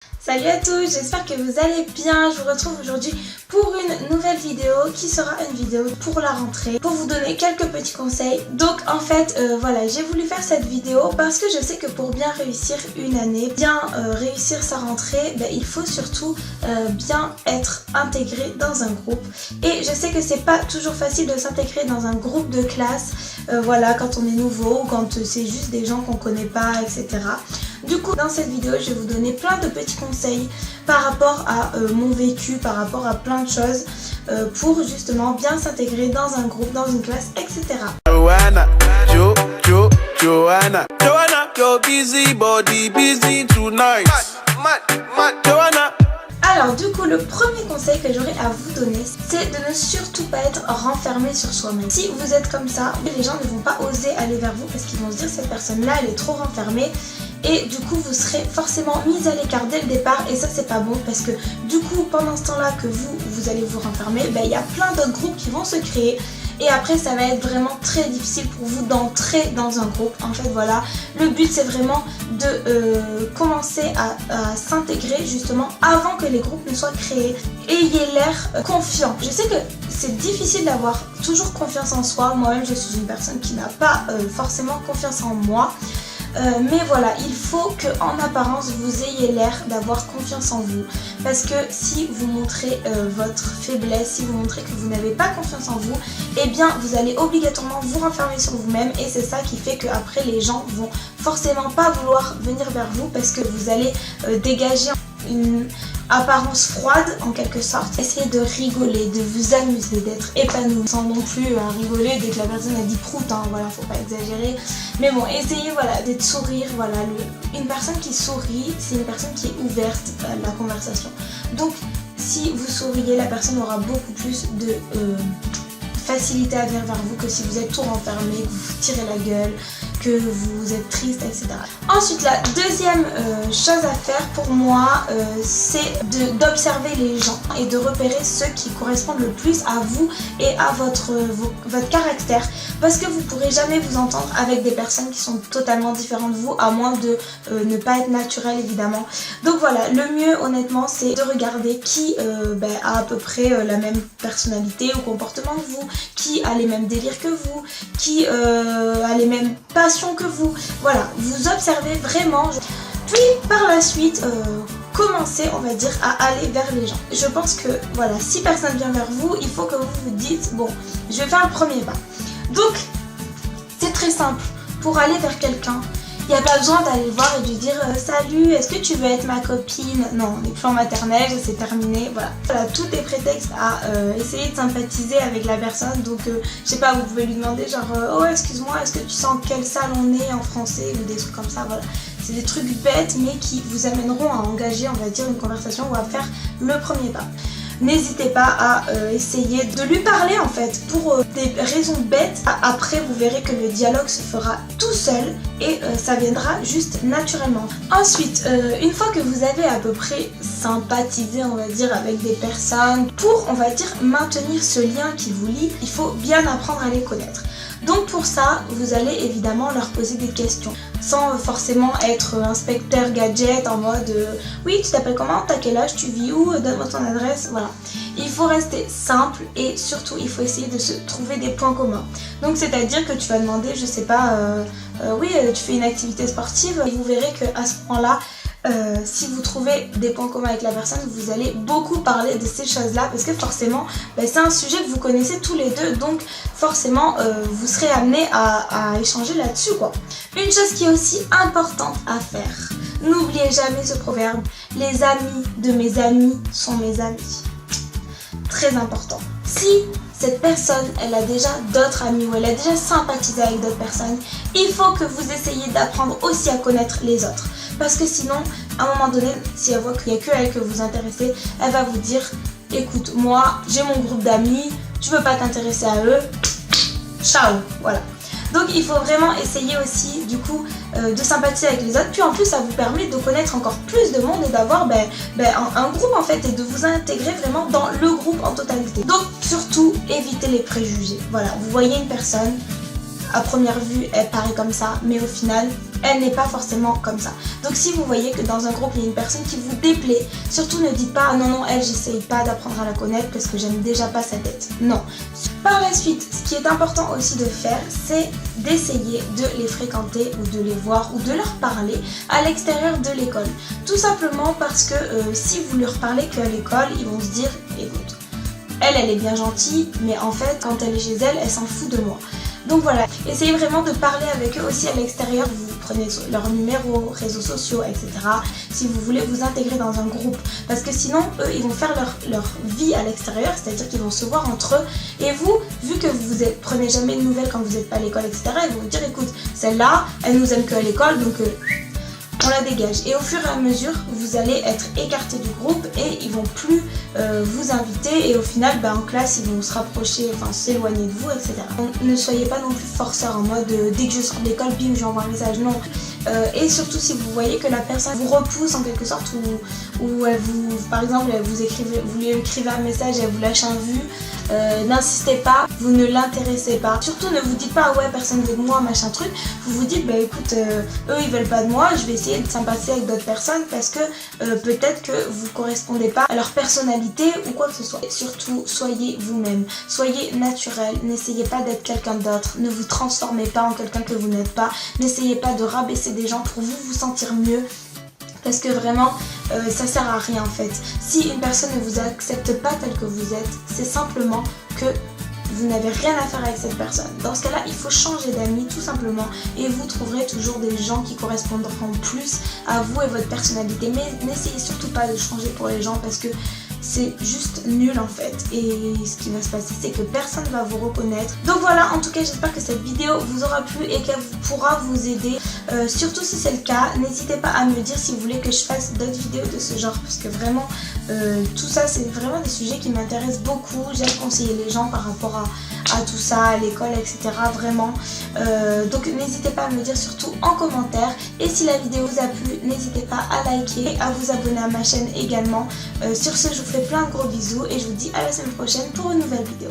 Salut à tous, j'espère que vous allez bien. Je vous retrouve aujourd'hui pour une nouvelle vidéo qui sera une vidéo pour la rentrée, pour vous donner quelques petits conseils. Donc en fait, voilà, j'ai voulu faire cette vidéo parce que je sais que pour bien réussir une année, bien réussir sa rentrée, il faut surtout bien être intégré dans un groupe. Et je sais que c'est pas toujours facile de s'intégrer dans un groupe de classe, voilà, quand on est nouveau ou quand c'est juste des gens qu'on connaît pas, etc. Du coup, dans cette vidéo, je vais vous donner plein de petits conseils par rapport à mon vécu, par rapport à plein de choses pour justement bien s'intégrer dans un groupe, dans une classe, etc. Joanna, Joanna, you're busy body, busy tonight. Joanna. Alors du coup, le premier conseil que j'aurais à vous donner, c'est de ne surtout pas être renfermé sur soi-même. Si vous êtes comme ça, les gens ne vont pas oser aller vers vous parce qu'ils vont se dire cette personne-là, elle est trop renfermée. Et du coup vous serez forcément mis à l'écart dès le départ et ça c'est pas bon parce que du coup pendant ce temps là que vous allez vous renfermer, il y a plein d'autres groupes qui vont se créer et après ça va être vraiment très difficile pour vous d'entrer dans un groupe. En fait voilà, le but c'est vraiment de commencer à s'intégrer justement avant que les groupes ne soient créés. Ayez l'air confiant. Je sais que c'est difficile d'avoir toujours confiance en soi, moi-même je suis une personne qui n'a pas forcément confiance en moi. Mais voilà, il faut qu'en apparence vous ayez l'air d'avoir confiance en vous parce que si vous montrez votre faiblesse, si vous montrez que vous n'avez pas confiance en vous, eh bien vous allez obligatoirement vous renfermer sur vous-même et c'est ça qui fait qu'après les gens vont forcément pas vouloir venir vers vous parce que vous allez dégager une apparence froide en quelque sorte. Essayez de rigoler, de vous amuser, d'être épanoui sans non plus rigoler dès que la personne a dit prout, hein, voilà, faut pas exagérer. Mais bon, essayez voilà, d'être sourire, voilà, une personne qui sourit, c'est une personne qui est ouverte à la conversation. Donc si vous souriez, la personne aura beaucoup plus de facilité à venir vers vous que si vous êtes tout renfermé, que vous tirez la gueule, que vous êtes triste, etc. Ensuite, la deuxième chose à faire pour moi, c'est d'observer les gens et de repérer ceux qui correspondent le plus à vous et à votre caractère. Parce que vous ne pourrez jamais vous entendre avec des personnes qui sont totalement différentes de vous, à moins de ne pas être naturel évidemment. Donc voilà, le mieux honnêtement, c'est de regarder qui a à peu près la même personnalité ou comportement que vous, qui a les mêmes délires que vous, qui a les mêmes passions que vous. Voilà, vous observez vraiment. Puis par la suite, commencez, on va dire, à aller vers les gens. Je pense que voilà, si personne vient vers vous, il faut que vous vous dites, bon, je vais faire le premier pas. Donc, c'est très simple. Pour aller vers quelqu'un, il n'y a pas besoin d'aller le voir et de lui dire salut, est-ce que tu veux être ma copine? Non, on n'est plus en maternelle, c'est terminé, voilà. Voilà, tout est prétexte à essayer de sympathiser avec la personne. Donc, je sais pas, vous pouvez lui demander genre oh excuse-moi, est-ce que tu sens quelle salle on est en français ou des trucs comme ça, voilà. C'est des trucs bêtes mais qui vous amèneront à engager, on va dire, une conversation ou à faire le premier pas. N'hésitez pas à essayer de lui parler en fait pour des raisons bêtes. Après vous verrez que le dialogue se fera tout seul et ça viendra juste naturellement. Ensuite, une fois que vous avez à peu près sympathisé, on va dire, avec des personnes, pour, on va dire, maintenir ce lien qui vous lie, il faut bien apprendre à les connaître. Donc pour ça, vous allez évidemment leur poser des questions sans forcément être inspecteur gadget en mode oui, tu t'appelles comment, t'as quel âge, tu vis où, donne-moi ton adresse, voilà. Il faut rester simple et surtout il faut essayer de se trouver des points communs. Donc c'est-à-dire que tu vas demander, je sais pas, oui, tu fais une activité sportive et vous verrez qu'à ce moment-là, si vous trouvez des points communs avec la personne, vous allez beaucoup parler de ces choses-là parce que forcément, c'est un sujet que vous connaissez tous les deux, donc forcément, vous serez amenés à échanger là-dessus, quoi. Une chose qui est aussi importante à faire, n'oubliez jamais ce proverbe, les amis de mes amis sont mes amis. Très important. Si cette personne, elle a déjà d'autres amis ou elle a déjà sympathisé avec d'autres personnes, il faut que vous essayiez d'apprendre aussi à connaître les autres. Parce que sinon, à un moment donné, si elle voit qu'il n'y a que elle que vous intéressez, elle va vous dire écoute, moi, j'ai mon groupe d'amis, tu veux pas t'intéresser à eux, ciao, voilà. Donc il faut vraiment essayer aussi du coup de sympathiser avec les autres. Puis en plus ça vous permet de connaître encore plus de monde et d'avoir un groupe en fait et de vous intégrer vraiment dans le groupe en totalité. Donc surtout évitez les préjugés. Voilà, vous voyez une personne, à première vue elle paraît comme ça, mais au final elle n'est pas forcément comme ça. Donc si vous voyez que dans un groupe il y a une personne qui vous déplaît, surtout ne dites pas non elle j'essaye pas d'apprendre à la connaître parce que j'aime déjà pas sa tête. Non. Par la suite, ce qui est important aussi de faire, c'est d'essayer de les fréquenter ou de les voir ou de leur parler à l'extérieur de l'école. Tout simplement parce que si vous leur parlez qu'à l'école, ils vont se dire écoute, elle est bien gentille, mais en fait quand elle est chez elle, elle s'en fout de moi. Donc voilà, essayez vraiment de parler avec eux aussi à l'extérieur, vous prenez leur numéro, réseaux sociaux, etc. Si vous voulez vous intégrer dans un groupe, parce que sinon eux ils vont faire leur vie à l'extérieur, c'est-à-dire qu'ils vont se voir entre eux, et vous, vu que vous prenez jamais de nouvelles quand vous n'êtes pas à l'école, etc., ils vont vous dire écoute, celle-là, elle nous aime qu'à l'école, donc on la dégage. Et au fur et à mesure, vous allez être écarté du groupe et ils vont plus vous inviter et au final, en classe, ils vont se rapprocher, enfin s'éloigner de vous, etc. Donc, ne soyez pas non plus forceur en mode dès que je sors de l'école, bim, j'envoie un message. Non. Et surtout si vous voyez que la personne vous repousse en quelque sorte ou elle vous, par exemple, vous lui écrivez un message et elle vous lâche un vu, n'insistez pas, vous ne l'intéressez pas. Surtout ne vous dites pas ouais personne veut de moi machin truc, vous vous dites écoute eux ils veulent pas de moi, je vais essayer de sympathiser avec d'autres personnes parce que peut-être que vous correspondez pas à leur personnalité ou quoi que ce soit. Et surtout soyez vous-même, soyez naturel, n'essayez pas d'être quelqu'un d'autre, ne vous transformez pas en quelqu'un que vous n'êtes pas, n'essayez pas de rabaisser des gens pour vous sentir mieux. Parce que vraiment, ça sert à rien en fait. Si une personne ne vous accepte pas tel que vous êtes, c'est simplement que vous n'avez rien à faire avec cette personne. Dans ce cas-là, il faut changer d'amis tout simplement et vous trouverez toujours des gens qui correspondront plus à vous et votre personnalité. Mais n'essayez surtout pas de changer pour les gens parce que c'est juste nul en fait, et ce qui va se passer c'est que personne va vous reconnaître. Donc voilà, en tout cas j'espère que cette vidéo vous aura plu et qu'elle pourra vous aider, surtout si c'est le cas, n'hésitez pas à me dire si vous voulez que je fasse d'autres vidéos de ce genre parce que vraiment tout ça c'est vraiment des sujets qui m'intéressent beaucoup. J'aime conseiller les gens par rapport à tout ça, à l'école, etc. Vraiment. Donc n'hésitez pas à me dire surtout en commentaire. Et si la vidéo vous a plu, n'hésitez pas à liker et à vous abonner à ma chaîne également. Sur ce, je vous fais plein de gros bisous et je vous dis à la semaine prochaine pour une nouvelle vidéo.